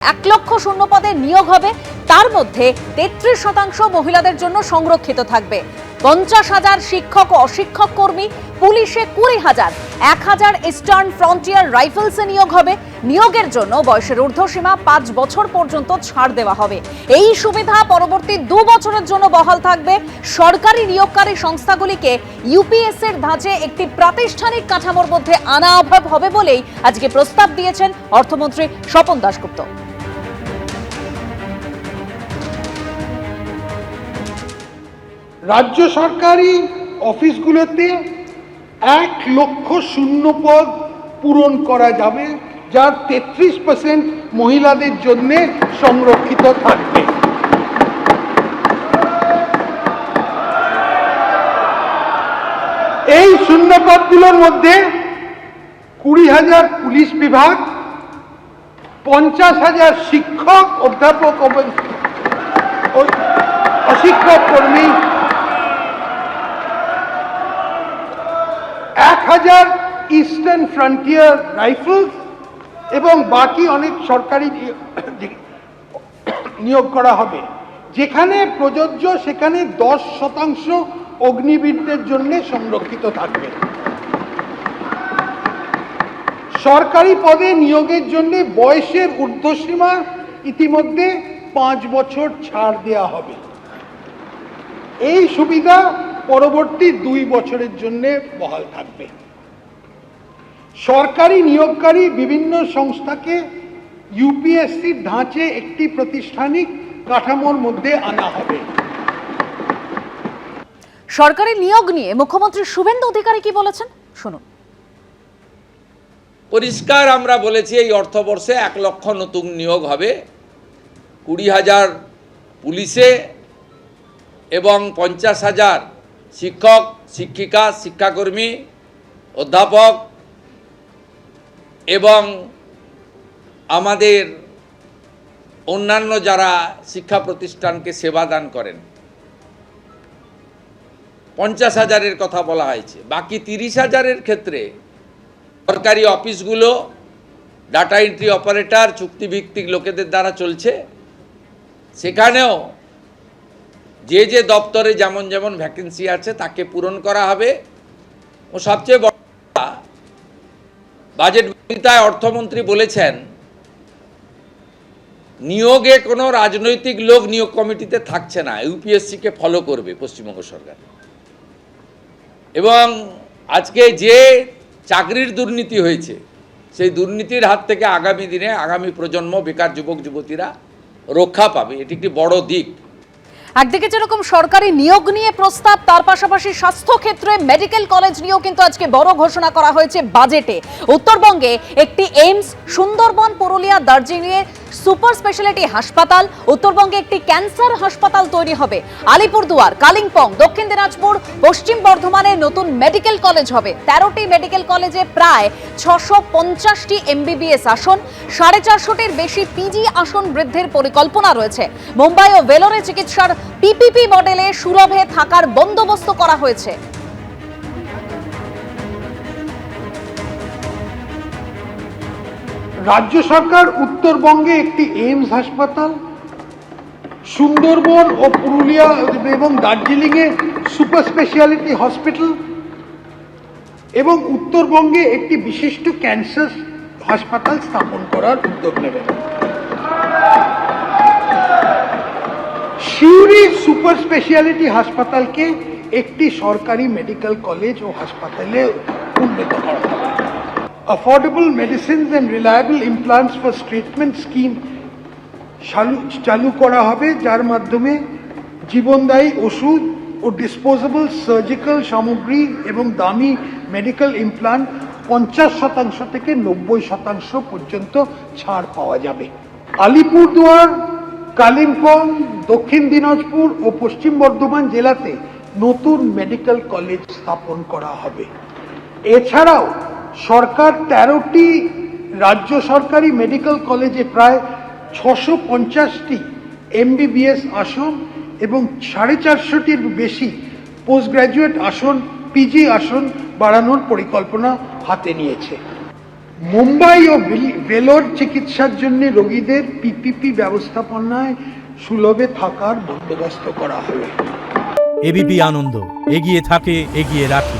1 লক্ষ শূন্য পদে নিয়োগ হবে, তার মধ্যে 33% মহিলাদের জন্য সংরক্ষিত থাকবে। 50,000 শিক্ষক ও অশিক্ষক কর্মী, পুলিশে 20,000, 1,000 ইস্টার্ন ফ্রন্টিয়ার রাইফেলসে নিয়োগ হবে। নিয়োগের জন্য বয়সের ঊর্ধ্বসীমা 5 বছর পর্যন্ত ছাড় দেওয়া হবে। এই সুবিধা পরবর্তী 2 বছরের জন্য বহাল থাকবে। সরকারি নিয়োগকারী সংস্থাগুলিকে ইউপিএসসির ধাঁচে একটি প্রাতিষ্ঠানিক কাঠামোর মধ্যে আনা হবে বলেই আজকে প্রস্তাব দিয়েছেন অর্থমন্ত্রী স্বপন দাশগুপ্ত। রাজ্য সরকারি অফিসগুলোতে 1 লক্ষ শূন্য পদ পূরণ করা যাবে, যার 33% মহিলাদের জন্য সংরক্ষিত থাকবে। এই শূন্য পদগুলোর মধ্যে 20,000 পুলিশ বিভাগ, 50,000 শিক্ষক, অধ্যাপক অশিক্ষক কর্মী, 1,000 ইস্টার্ন ফ্রন্টিয়ার রাইফেলস এবং বাকি অনেক সরকারি নিয়োগ করা হবে। যেখানে প্রযোজ্য সেখানে 10% অগ্নিবীরদের জন্য সংরক্ষিত থাকবে। সরকারি পদে নিয়োগের জন্য বয়সের ঊর্ধ্বসীমা ইতিমধ্যে 5 বছর ছাড় দেওয়া হবে। এই সুবিধা পরবর্তী 2 বছরের জন্য বহাল থাকবে। সরকারি নিয়োগকারী বিভিন্ন সংস্থাকে ইউপিএসসির ধাঁচে একটি প্রাতিষ্ঠানিক কাঠামোর মধ্যে আনা হবে। সরকারি নিয়োগ নিয়ে মুখ্যমন্ত্রী শুভেন্দু অধিকারী কি বলেছেন, শুনুন। পরিষ্কার আমরা বলেছি এই অর্থবর্ষে 1 লক্ষ নতুন নিয়োগ হবে। 20,000 পুলিশে এবং 50,000 শিক্ষক, শিক্ষিকা, শিক্ষাকর্মী, অধ্যাপক এবং আমাদের অন্যান্য যারা শিক্ষা প্রতিষ্ঠানকে সেবা দান করেন 50,000-এর কথা বলা হয়েছে। বাকি 30,000-এর ক্ষেত্রে সরকারি অফিসগুলো ডাটা এন্ট্রি অপারেটর, চুক্তিভিত্তিক লোকেদের দ্বারা চলছে। সেখানেও যে যে দপ্তরে যেমন যেমন ভ্যাকেন্সি আছে তাকে পূরণ করা হবে। ও সবচেয়ে বড় বাজেট বক্তৃতায় অর্থমন্ত্রী বলেছেন নিয়োগে কোনো রাজনৈতিক লোক নিয়োগ কমিটিতে থাকছে না, ইউপিএসসিকে ফলো করবে পশ্চিমবঙ্গ সরকার। এবং আজকে যে চাকরির দুর্নীতি হয়েছে সেই দুর্নীতির হাত থেকে আগামী দিনে আগামী প্রজন্ম, বেকার যুবক যুবতীরা রক্ষা পাবে। এটি একটি বড় দিক। একদিকে যেরকম সরকারি নিয়োগ নিয়ে প্রস্তাব, তার পাশাপাশি স্বাস্থ্য ক্ষেত্রে মেডিকেল কলেজ নিয়েও কিন্তু আজকে বড় ঘোষণা করা হয়েছে বাজেটে। উত্তরবঙ্গে একটি এইমস, সুন্দরবন, পুরুলিয়া, দার্জিলিংয়ে সুপার স্পেশালিটি হাসপাতাল, উত্তরবঙ্গে একটি ক্যান্সার হাসপাতাল তৈরি হবে। আলিপুরদুয়ার, কালিম্পং, দক্ষিণ দিনাজপুর, পশ্চিম বর্ধমানে নতুন মেডিকেল কলেজ হবে। 13টি মেডিকেল কলেজে প্রায় 650টি এমবিবিএস আসন, 450টির বেশি পিজি আসন বৃদ্ধির পরিকল্পনা রয়েছে। মুম্বাই ও ভেলোরে চিকিৎসার পিপিপি মডেলে সুলভে থাকার বন্দোবস্ত করা হয়েছে। রাজ্য সরকার উত্তরবঙ্গে একটি এইমস হাসপাতাল, সুন্দরবন ও পুরুলিয়া এবং দার্জিলিংয়ে সুপার স্পেশালিটি হসপিটাল এবং উত্তরবঙ্গে একটি বিশিষ্ট ক্যান্সার হাসপাতাল স্থাপন করার উদ্যোগ নেবে। সিউড়ি সুপার স্পেশালিটি হাসপাতালকে একটি সরকারি মেডিকেল কলেজ ও হাসপাতালে উন্নীত করা হবে। Affordable medicines and reliable implants for treatment scheme চালু করা হবে, যার মাধ্যমে জীবনদায়ী ওষুধ ও ডিসপোজেবল সার্জিক্যাল সামগ্রী এবং দামি মেডিকেল ইমপ্লান্ট 50% থেকে 90% পর্যন্ত ছাড় পাওয়া যাবে। আলিপুরদুয়ার, কালিম্পং, দক্ষিণ দিনাজপুর ও পশ্চিম বর্ধমান জেলাতে নতুন মেডিকেল কলেজ স্থাপন করা হবে। এছাড়াও সরকার 13টি রাজ্য সরকারি মেডিকেল কলেজে প্রায় 650টি এমবিবিএস আসন এবং 450টির বেশি পোস্ট গ্রাজুয়েট আসন, পিজি আসন বাড়ানোর পরিকল্পনা হাতে নিয়েছে। মুম্বাই ও ভেলোর চিকিৎসার জন্য রোগীদের পিপিপি ব্যবস্থাপনায় সুলভে থাকার বন্দোবস্ত করা হবে। এবিপি আনন্দ, এগিয়ে থাকে, এগিয়ে রাখে।